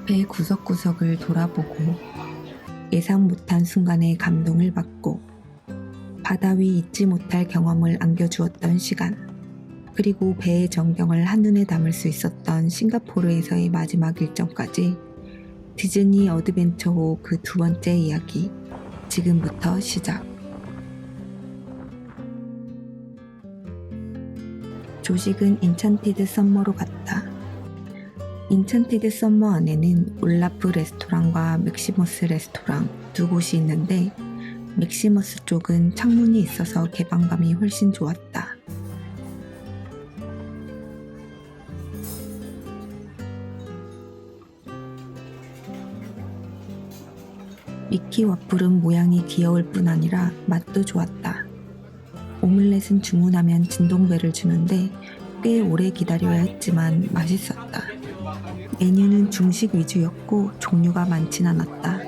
배 구석구석을 돌아보고 예상 못한 순간에 감동을 받고 바다 위 잊지 못할 경험을 안겨주었던 시간, 그리고 배의 전경을 한눈에 담을 수 있었던 싱가포르에서의 마지막 일정까지 디즈니 어드벤처호 그 두 번째 이야기, 지금부터 시작. 조식은 인찬티드 썸머로 갔다. 인찬티드 썸머 안에는 올라프 레스토랑과 맥시머스 레스토랑 두 곳이 있는데 맥시머스 쪽은 창문이 있어서 개방감이 훨씬 좋았다. 미키 와플은 모양이 귀여울 뿐 아니라 맛도 좋았다. 오믈렛은 주문하면 진동벨을 주는데 꽤 오래 기다려야 했지만 맛있었다. 메뉴는 중식 위주였고 종류가 많진 않았다.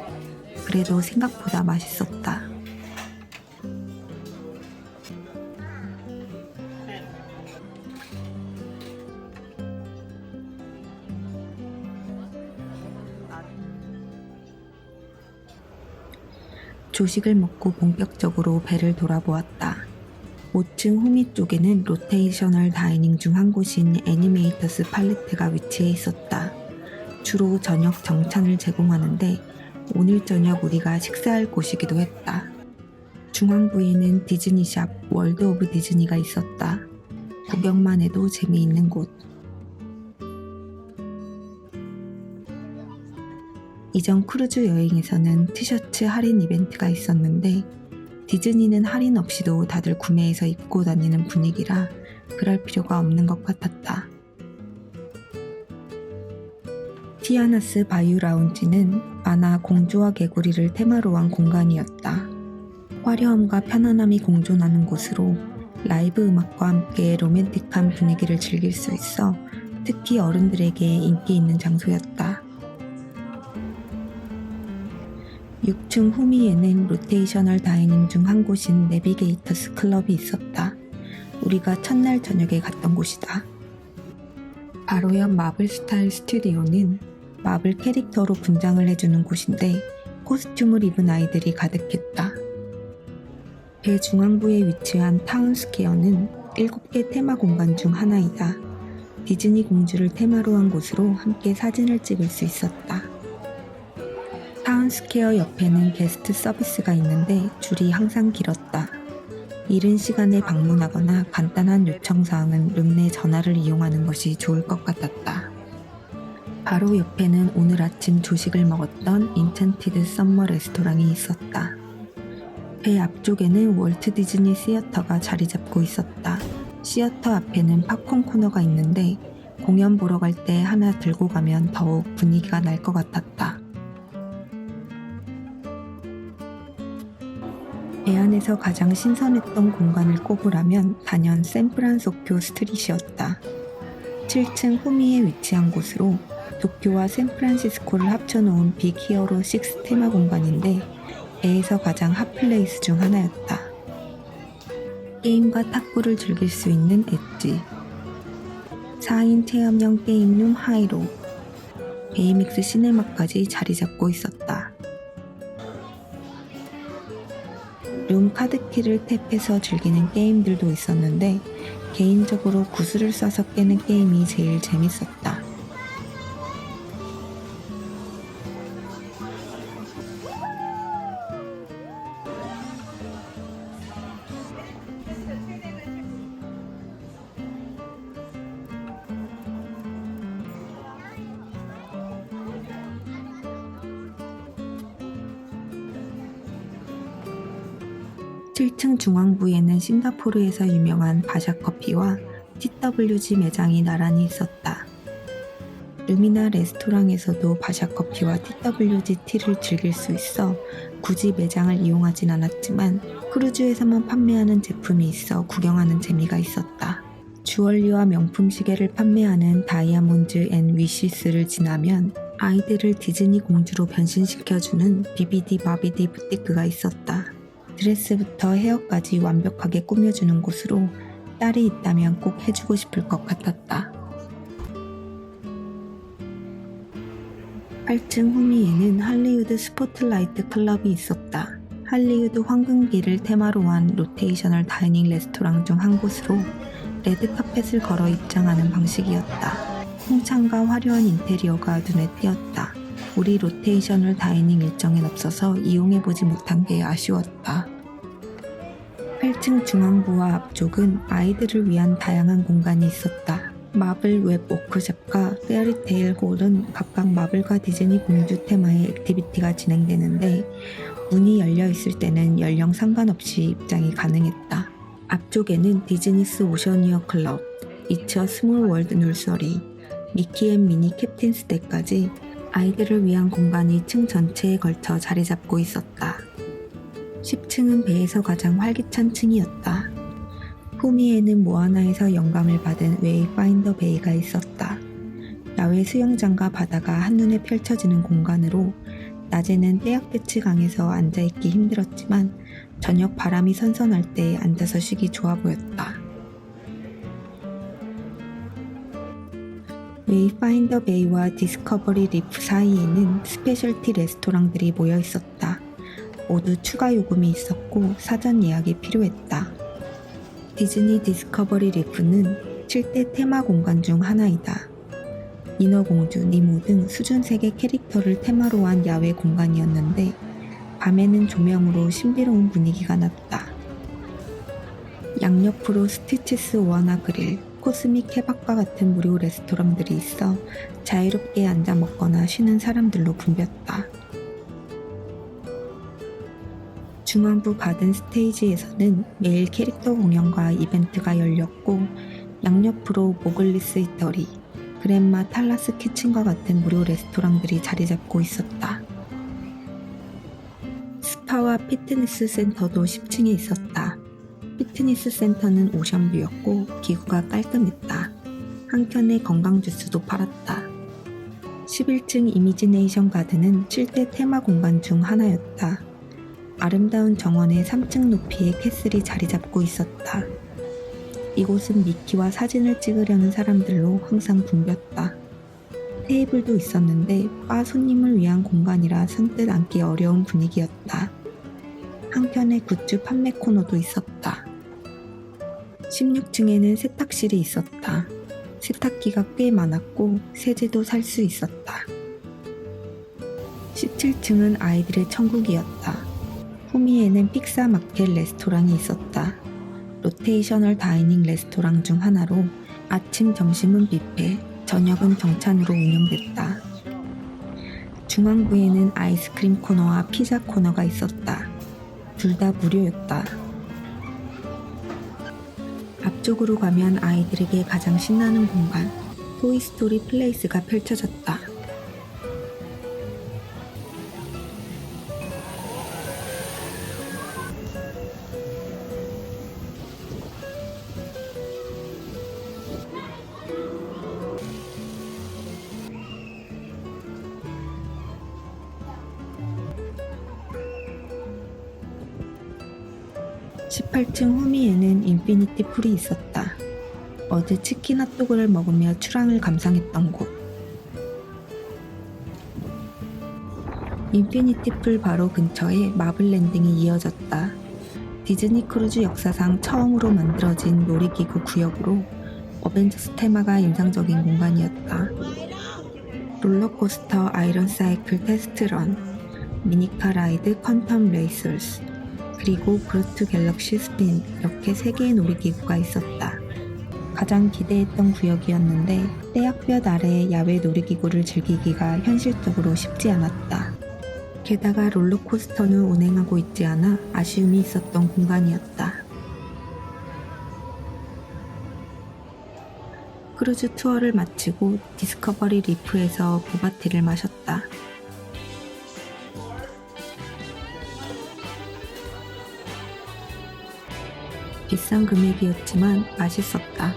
그래도 생각보다 맛있었다. 조식을 먹고 본격적으로 배를 돌아보았다. 5층 호미 쪽에는 로테이셔널 다이닝 중 한 곳인 애니메이터스 팔레트가 위치해 있었다. 주로 저녁 정찬을 제공하는데 오늘 저녁 우리가 식사할 곳이기도 했다. 중앙부에는 디즈니샵 월드 오브 디즈니가 있었다. 구경만 해도 재미있는 곳. 이전 크루즈 여행에서는 티셔츠 할인 이벤트가 있었는데 디즈니는 할인 없이도 다들 구매해서 입고 다니는 분위기라 그럴 필요가 없는 것 같았다. 티아나스 바유 라운지는 만화 공주와 개구리를 테마로 한 공간이었다. 화려함과 편안함이 공존하는 곳으로 라이브 음악과 함께 로맨틱한 분위기를 즐길 수 있어 특히 어른들에게 인기 있는 장소였다. 6층 후미에는 로테이셔널 다이닝 중 한 곳인 내비게이터스 클럽이 있었다. 우리가 첫날 저녁에 갔던 곳이다. 바로 옆 마블 스타일 스튜디오는 마블 캐릭터로 분장을 해주는 곳인데 코스튬을 입은 아이들이 가득했다. 배 중앙부에 위치한 타운스퀘어는 7개 테마 공간 중 하나이다. 디즈니 공주를 테마로 한 곳으로 함께 사진을 찍을 수 있었다. 타운스퀘어 옆에는 게스트 서비스가 있는데 줄이 항상 길었다. 이른 시간에 방문하거나 간단한 요청사항은 룸 내 전화를 이용하는 것이 좋을 것 같았다. 바로 옆에는 오늘 아침 조식을 먹었던 인찬티드 썸머 레스토랑이 있었다. 배 앞쪽에는 월트 디즈니 시어터가 자리 잡고 있었다. 시어터 앞에는 팝콘 코너가 있는데 공연 보러 갈 때 하나 들고 가면 더욱 분위기가 날 것 같았다. 배 안에서 가장 신선했던 공간을 꼽으라면 단연 샌프란소쿄 스트릿이었다. 7층 후미에 위치한 곳으로 도쿄와 샌프란시스코를 합쳐놓은 빅 히어로 6 테마 공간인데 배에서 가장 핫플레이스 중 하나였다. 게임과 탁구를 즐길 수 있는 엣지, 4인 체험형 게임룸 하이로, 베이믹스 시네마까지 자리 잡고 있었다. 룸 카드키를 탭해서 즐기는 게임들도 있었는데 개인적으로 구슬을 써서 깨는 게임이 제일 재밌었다. 칠 7층 중앙부에는 싱가포르에서 유명한 바샤커피와 TWG 매장이 나란히 있었다. 룸이나 레스토랑에서도 바샤커피와 TWG 티를 즐길 수 있어 굳이 매장을 이용하진 않았지만 크루즈에서만 판매하는 제품이 있어 구경하는 재미가 있었다. 주얼리와 명품 시계를 판매하는 다이아몬드 앤 위시스를 지나면 아이들을 디즈니 공주로 변신시켜주는 비비디 바비디 부티크가 있었다. 드레스부터 헤어까지 완벽하게 꾸며주는 곳으로 딸이 있다면 꼭 해주고 싶을 것 같았다. 8층 후미에는 할리우드 스포트라이트 클럽이 있었다. 할리우드 황금기를 테마로 한 로테이셔널 다이닝 레스토랑 중 한 곳으로 레드카펫을 걸어 입장하는 방식이었다. 홍창과 화려한 인테리어가 눈에 띄었다. 우리 로테이셔널 다이닝 일정엔 없어서 이용해보지 못한 게 아쉬웠다. 8층 중앙부와 앞쪽은 아이들을 위한 다양한 공간이 있었다. 마블 웹 워크숍과 페어리테일 홀은 각각 마블과 디즈니 공주 테마의 액티비티가 진행되는데 문이 열려 있을 때는 연령 상관없이 입장이 가능했다. 앞쪽에는 디즈니스 오셔니어 클럽, 이츠 스몰 월드 놀서리, 미키 앤 미니 캡틴스 댁까지 아이들을 위한 공간이 층 전체에 걸쳐 자리 잡고 있었다. 10층은 배에서 가장 활기찬 층이었다. 후미에는 모아나에서 영감을 받은 웨이파인더 베이가 있었다. 야외 수영장과 바다가 한눈에 펼쳐지는 공간으로 낮에는 떼약볕의 강에서 앉아있기 힘들었지만 저녁 바람이 선선할 때 앉아서 쉬기 좋아 보였다. 웨이파인더 베이와 디스커버리 리프 사이에는 스페셜티 레스토랑들이 모여 있었다. 모두 추가 요금이 있었고 사전 예약이 필요했다. 디즈니 디스커버리 리프는 7대 테마 공간 중 하나이다. 인어공주, 니모 등 수준 3개 캐릭터를 테마로 한 야외 공간이었는데 밤에는 조명으로 신비로운 분위기가 났다. 양옆으로 스티치스 오아나 그릴, 코스믹 케밥과 같은 무료 레스토랑들이 있어 자유롭게 앉아 먹거나 쉬는 사람들로 붐볐다. 중앙부 가든 스테이지에서는 매일 캐릭터 공연과 이벤트가 열렸고 양옆으로 모글리스 이터리, 그랜마 탈라스 키친과 같은 무료 레스토랑들이 자리 잡고 있었다. 스파와 피트니스 센터도 10층에 있었다. 피트니스 센터는 오션뷰였고 기구가 깔끔했다. 한켠에 건강 주스도 팔았다. 11층 이미지네이션 가든은 7대 테마 공간 중 하나였다. 아름다운 정원의 3층 높이의 캐슬이 자리 잡고 있었다. 이곳은 미키와 사진을 찍으려는 사람들로 항상 붐볐다. 테이블도 있었는데 바 손님을 위한 공간이라 선뜻 앉기 어려운 분위기였다. 한편에 굿즈 판매 코너도 있었다. 16층에는 세탁실이 있었다. 세탁기가 꽤 많았고 세제도 살 수 있었다. 17층은 아이들의 천국이었다. 후미에는 픽사 마켓 레스토랑이 있었다. 로테이셔널 다이닝 레스토랑 중 하나로 아침, 점심은 뷔페, 저녁은 정찬으로 운영됐다. 중앙부에는 아이스크림 코너와 피자 코너가 있었다. 둘 다 무료였다. 앞쪽으로 가면 아이들에게 가장 신나는 공간, 토이스토리 플레이스가 펼쳐졌다. (18층) 후미에는 인피니티 풀이 있었다. 어제 치킨 핫도그를 먹으며 출항을 감상했던 곳. 인피니티 풀 바로 근처에 마블 랜딩이 이어졌다. 디즈니 크루즈 역사상 처음으로 만들어진 놀이기구 구역으로 어벤져스 테마가 인상적인 공간이었다. 롤러코스터 아이런 사이클 테스트런, 미니카 라이드 퀀텀 레이서스, 그리고 그루트 갤럭시 스핀, 이렇게 3개의 놀이기구가 있었다. 가장 기대했던 구역이었는데 떼약볕 아래의 야외 놀이기구를 즐기기가 현실적으로 쉽지 않았다. 게다가 롤러코스터는 운행하고 있지 않아 아쉬움이 있었던 공간이었다. 크루즈 투어를 마치고 디스커버리 리프에서 보바티를 마셨다. 비싼 금액이었지만 맛있었다.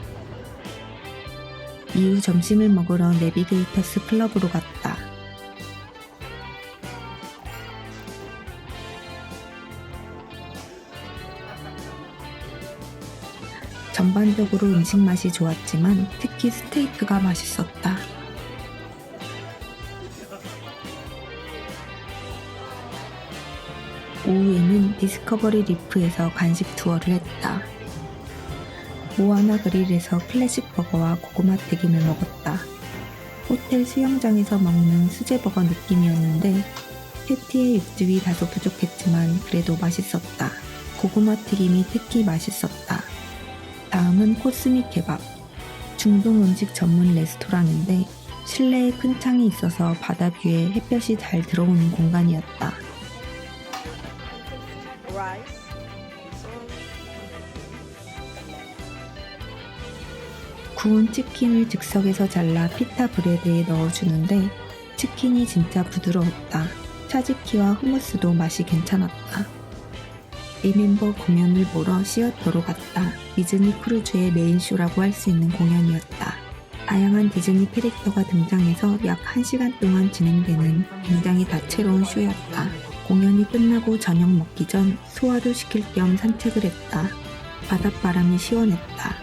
이후 점심을 먹으러 내비게이터스 클럽으로 갔다. 전반적으로 음식 맛이 좋았지만 특히 스테이크가 맛있었다. 오후에는 디스커버리 리프에서 간식 투어를 했다. 모아나 그릴에서 클래식 버거와 고구마 튀김을 먹었다. 호텔 수영장에서 먹는 수제버거 느낌이었는데 패티의 육즙이 다소 부족했지만 그래도 맛있었다. 고구마 튀김이 특히 맛있었다. 다음은 코스믹 케밥. 중동 음식 전문 레스토랑인데 실내에 큰 창이 있어서 바다 뷰에 햇볕이 잘 들어오는 공간이었다. 구운 치킨을 즉석에서 잘라 피타 브레드에 넣어주는데 치킨이 진짜 부드러웠다. 차즈키와 후무스도 맛이 괜찮았다. 리멤버 공연을 보러 시어터로 갔다. 디즈니 크루즈의 메인쇼라고 할 수 있는 공연이었다. 다양한 디즈니 캐릭터가 등장해서 약 1시간 동안 진행되는 굉장히 다채로운 쇼였다. 공연이 끝나고 저녁 먹기 전 소화도 시킬 겸 산책을 했다. 바닷바람이 시원했다.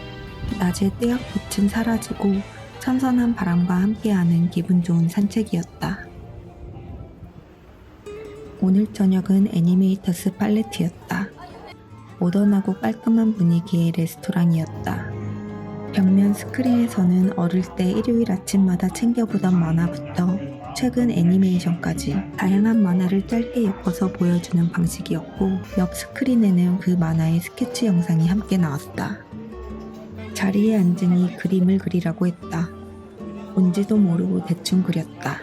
낮에 떼약빛은 사라지고 선선한 바람과 함께하는 기분 좋은 산책이었다. 오늘 저녁은 애니메이터스 팔레트였다. 모던하고 깔끔한 분위기의 레스토랑이었다. 벽면 스크린에서는 어릴 때 일요일 아침마다 챙겨보던 만화부터 최근 애니메이션까지 다양한 만화를 짧게 엮어서 보여주는 방식이었고 옆 스크린에는 그 만화의 스케치 영상이 함께 나왔다. 자리에 앉으니 그림을 그리라고 했다. 뭔지도 모르고 대충 그렸다.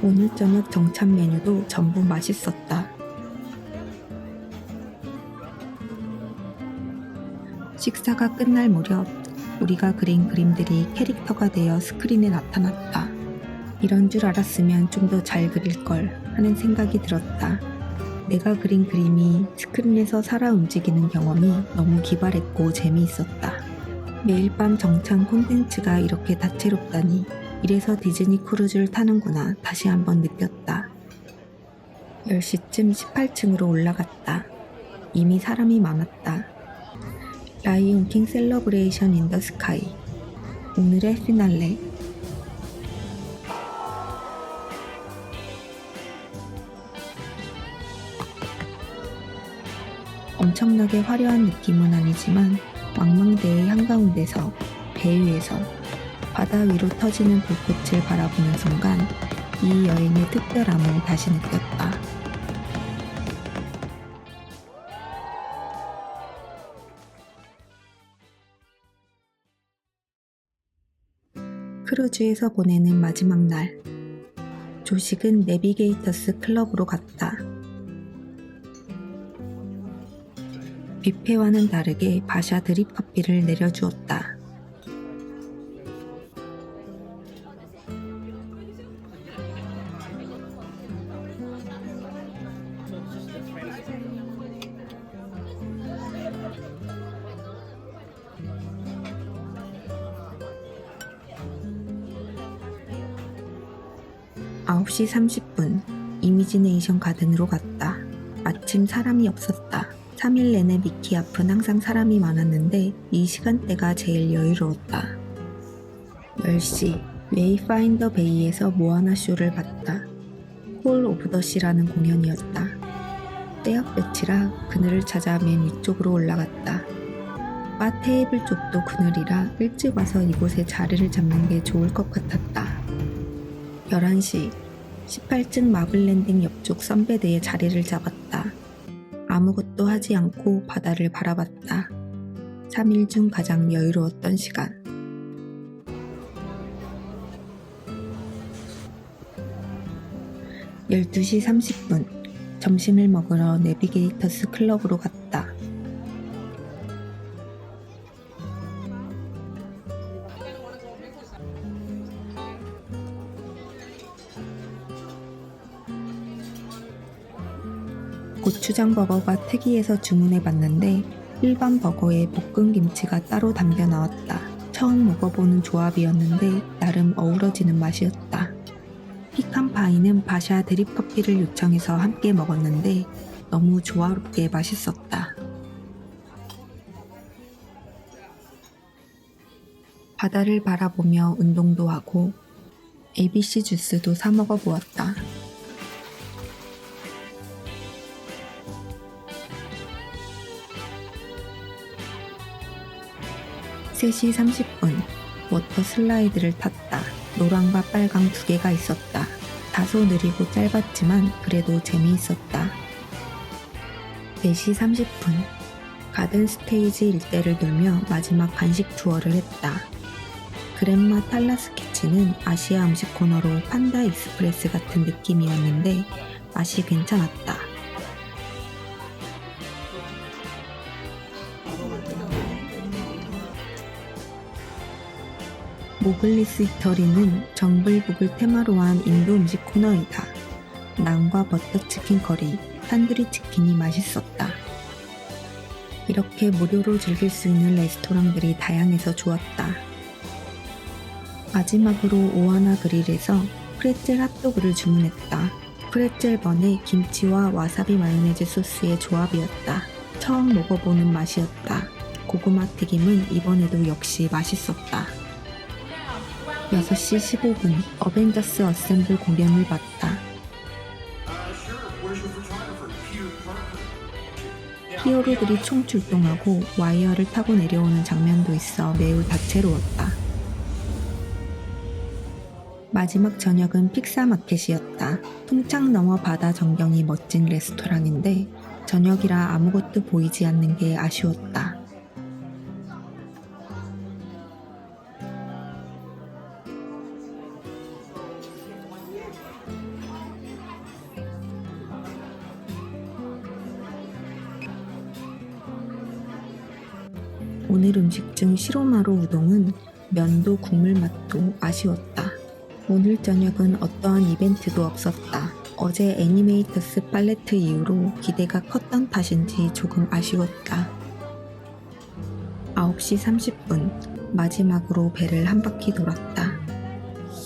오늘 저녁 정찬 메뉴도 전부 맛있었다. 식사가 끝날 무렵 우리가 그린 그림들이 캐릭터가 되어 스크린에 나타났다. 이런 줄 알았으면 좀 더 잘 그릴걸 하는 생각이 들었다. 내가 그린 그림이 스크린에서 살아 움직이는 경험이 너무 기발했고 재미있었다. 매일 밤 정찬 콘텐츠가 이렇게 다채롭다니 이래서 디즈니 크루즈를 타는구나 다시 한번 느꼈다. 10시쯤 18층으로 올라갔다. 이미 사람이 많았다. 라이온킹 셀러브레이션 인 더 스카이. 오늘의 피날레. 엄청나게 화려한 느낌은 아니지만 망망대해 한가운데서 배 위에서 바다 위로 터지는 불꽃을 바라보는 순간 이 여행의 특별함을 다시 느꼈다. 크루즈에서 보내는 마지막 날. 조식은 내비게이터스 클럽으로 갔다. 뷔페와는 다르게 바샤 드립 커피를 내려주었다. (9시 30분) 이미지네이션 가든으로 갔다. 마침 사람이 없었다. 3일 내내 미키 앞은 항상 사람이 많았는데 이 시간대가 제일 여유로웠다. 10시 웨이파인더 베이에서 모아나 쇼를 봤다. 콜 오브 더 시라는 공연이었다. 떼약볕이라 그늘을 찾아 맨 위쪽으로 올라갔다. 바 테이블 쪽도 그늘이라 일찍 와서 이곳에 자리를 잡는 게 좋을 것 같았다. 11시 18층 마블랜딩 옆쪽 선베드에 자리를 잡았다. 아무것도 하지 않고 바다를 바라봤다. 3일 중 가장 여유로웠던 시간. (12시 30분) 점심을 먹으러 내비게이터스 클럽으로 갔다. 고추장 버거가 특이해서 주문해봤는데 일반 버거에 볶은 김치가 따로 담겨 나왔다. 처음 먹어보는 조합이었는데 나름 어우러지는 맛이었다. 피칸 파이는 바샤 드립 커피를 요청해서 함께 먹었는데 너무 조화롭게 맛있었다. 바다를 바라보며 운동도 하고 ABC 주스도 사 먹어 보았다. (3시 30분) 워터 슬라이드를 탔다. 노랑과 빨강 두 개가 있었다. 다소 느리고 짧았지만 그래도 재미있었다. (4시 30분) 가든 스테이지 일대를 돌며 마지막 간식 투어를 했다. 그랜마 탈라스 키치는 아시아 음식 코너로 판다 익스프레스 같은 느낌이었는데 맛이 괜찮았다. 모글리스 이터리는 정글북을 테마로 한 인도 음식 코너이다. 난과 버터치킨 커리, 탄두리 치킨이 맛있었다. 이렇게 무료로 즐길 수 있는 레스토랑들이 다양해서 좋았다. 마지막으로 오하나 그릴에서 프레첼 핫도그를 주문했다. 프레첼 번에 김치와 와사비 마요네즈 소스의 조합이었다. 처음 먹어보는 맛이었다. 고구마 튀김은 이번에도 역시 맛있었다. 6시 15분 어벤져스 어셈블 공연을 봤다. 히어로들이 총 출동하고 와이어를 타고 내려오는 장면도 있어 매우 다채로웠다. 마지막 저녁은 픽사 마켓이었다. 풍창 너머 바다 전경이 멋진 레스토랑인데 저녁이라 아무것도 보이지 않는 게 아쉬웠다. 오늘 음식 중 시로마루 우동은 면도 국물 맛도 아쉬웠다. 오늘 저녁은 어떠한 이벤트도 없었다. 어제 애니메이터스 팔레트 이후로 기대가 컸던 탓인지 조금 아쉬웠다. 9시 30분 마지막으로 배를 한 바퀴 돌았다.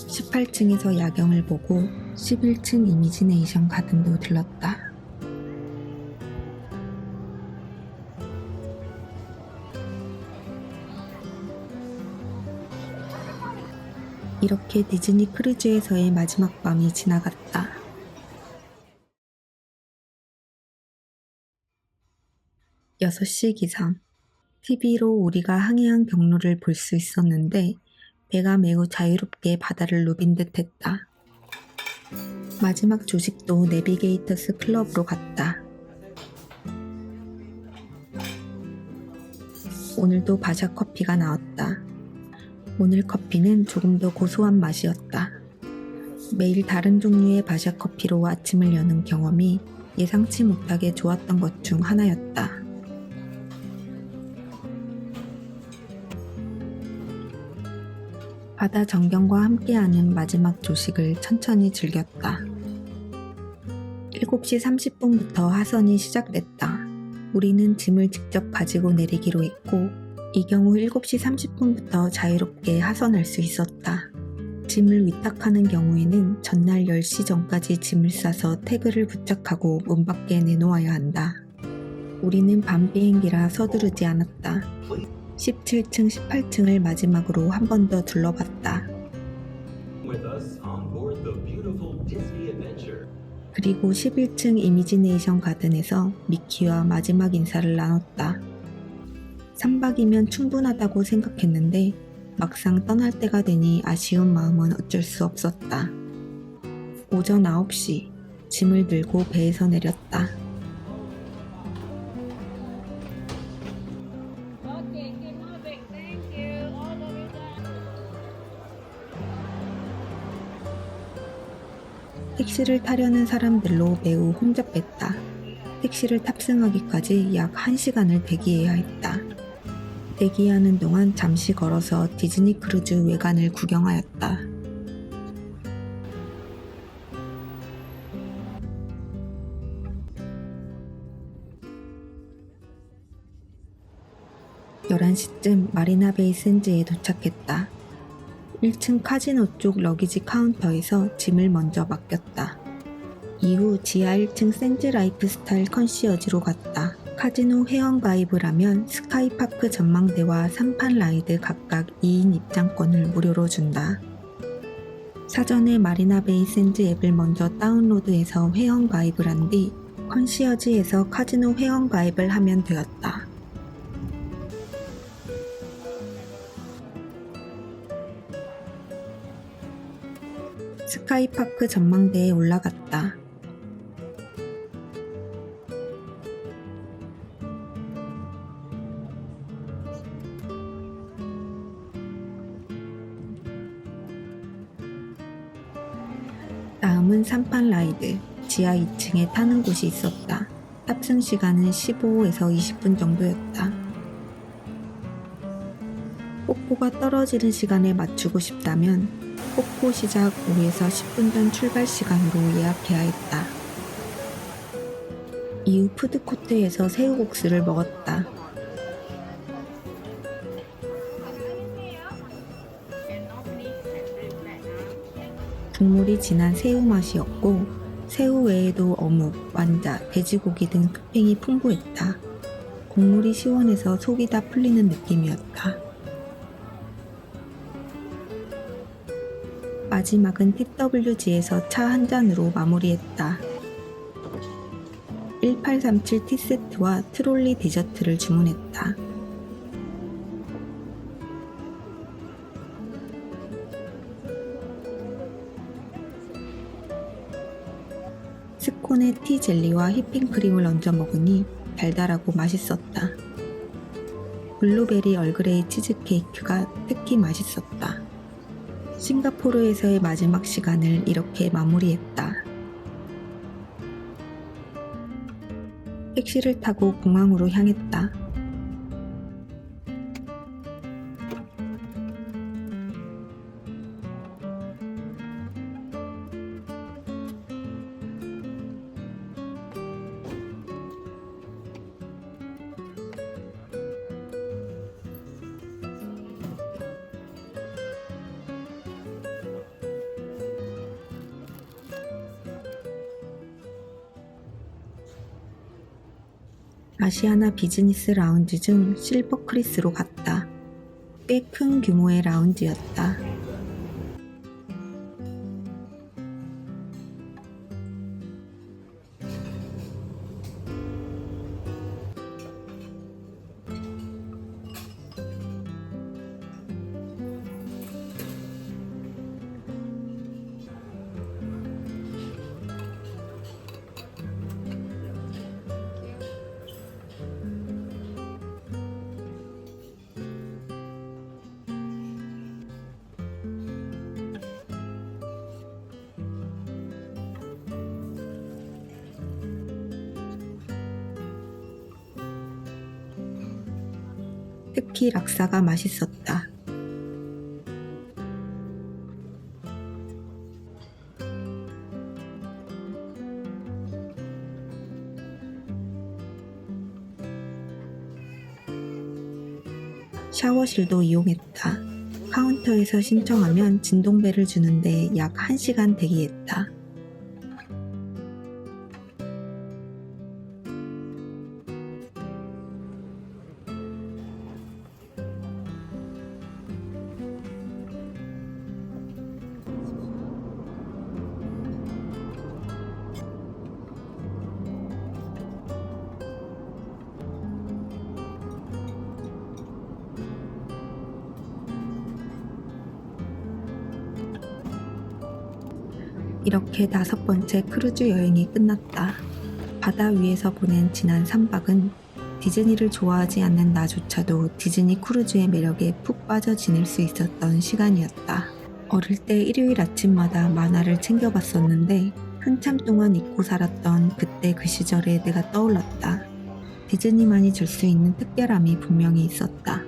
18층에서 야경을 보고 11층 이미지네이션 가든도 들렀다. 이렇게 디즈니 크루즈에서의 마지막 밤이 지나갔다. (6시) 기상. TV로 우리가 항해한 경로를 볼 수 있었는데 배가 매우 자유롭게 바다를 누빈 듯 했다. 마지막 조식도 내비게이터스 클럽으로 갔다. 오늘도 바샤 커피가 나왔다. 오늘 커피는 조금 더 고소한 맛이었다. 매일 다른 종류의 바샤 커피로 아침을 여는 경험이 예상치 못하게 좋았던 것 중 하나였다. 바다 전경과 함께하는 마지막 조식을 천천히 즐겼다. 7시 30분부터 하선이 시작됐다. 우리는 짐을 직접 가지고 내리기로 했고 이 경우 7시 30분부터 자유롭게 하선할 수 있었다. 짐을 위탁하는 경우에는 전날 10시 전까지 짐을 싸서 태그를 부착하고 문 밖에 내놓아야 한다. 우리는 밤 비행기라 서두르지 않았다. 17층, 18층을 마지막으로 한 번 더 둘러봤다. 그리고 11층 이미지네이션 가든에서 미키와 마지막 인사를 나눴다. 3박이면 충분하다고 생각했는데 막상 떠날 때가 되니 아쉬운 마음은 어쩔 수 없었다. 오전 9시 짐을 들고 배에서 내렸다. 택시를 타려는 사람들로 매우 혼잡했다. 택시를 탑승하기까지 약 1시간을 대기해야 했다. 대기하는 동안 잠시 걸어서 디즈니 크루즈 외관을 구경하였다. (11시쯤) 마리나 베이 샌즈에 도착했다. 1층 카지노 쪽 러기지 카운터에서 짐을 먼저 맡겼다. 이후 지하 1층 샌즈 라이프스타일 컨시어지로 갔다. 카지노 회원 가입을 하면 스카이파크 전망대와 3판 라이드 각각 2인 입장권을 무료로 준다. 사전에 마리나베이 샌즈 앱을 먼저 다운로드해서 회원 가입을 한 뒤 컨시어지에서 카지노 회원 가입을 하면 되었다. 스카이파크 전망대에 올라갔다. 다음은 3판 라이드, 지하 2층에 타는 곳이 있었다. 탑승 시간은 15에서 20분 정도였다. 폭포가 떨어지는 시간에 맞추고 싶다면 폭포 시작 5에서 10분 전 출발 시간으로 예약해야 했다. 이후 푸드코트에서 새우국수를 먹었다. 국물이 진한 새우 맛이었고 새우 외에도 어묵, 완자, 돼지고기 등 토핑이 풍부했다. 국물이 시원해서 속이 다 풀리는 느낌이었다. 마지막은 TWG에서 차 한 잔으로 마무리했다. 1837 티세트와 트롤리 디저트를 주문했다. 스콘에 티 젤리와 휘핑크림을 얹어 먹으니 달달하고 맛있었다. 블루베리 얼그레이 치즈케이크가 특히 맛있었다. 싱가포르에서의 마지막 시간을 이렇게 마무리했다. 택시를 타고 공항으로 향했다. 아시아나 비즈니스 라운지 중 실버 크리스로 갔다. 꽤 큰 규모의 라운지였다. 특히 락사가 맛있었다. 샤워실도 이용했다. 카운터에서 신청하면 진동벨을 주는데 약 1시간 대기했다. 이렇게 5번째 크루즈 여행이 끝났다. 바다 위에서 보낸 지난 3박은 디즈니를 좋아하지 않는 나조차도 디즈니 크루즈의 매력에 푹 빠져 지낼 수 있었던 시간이었다. 어릴 때 일요일 아침마다 만화를 챙겨봤었는데 한참 동안 잊고 살았던 그때 그 시절에 내가 떠올랐다. 디즈니만이 줄 수 있는 특별함이 분명히 있었다.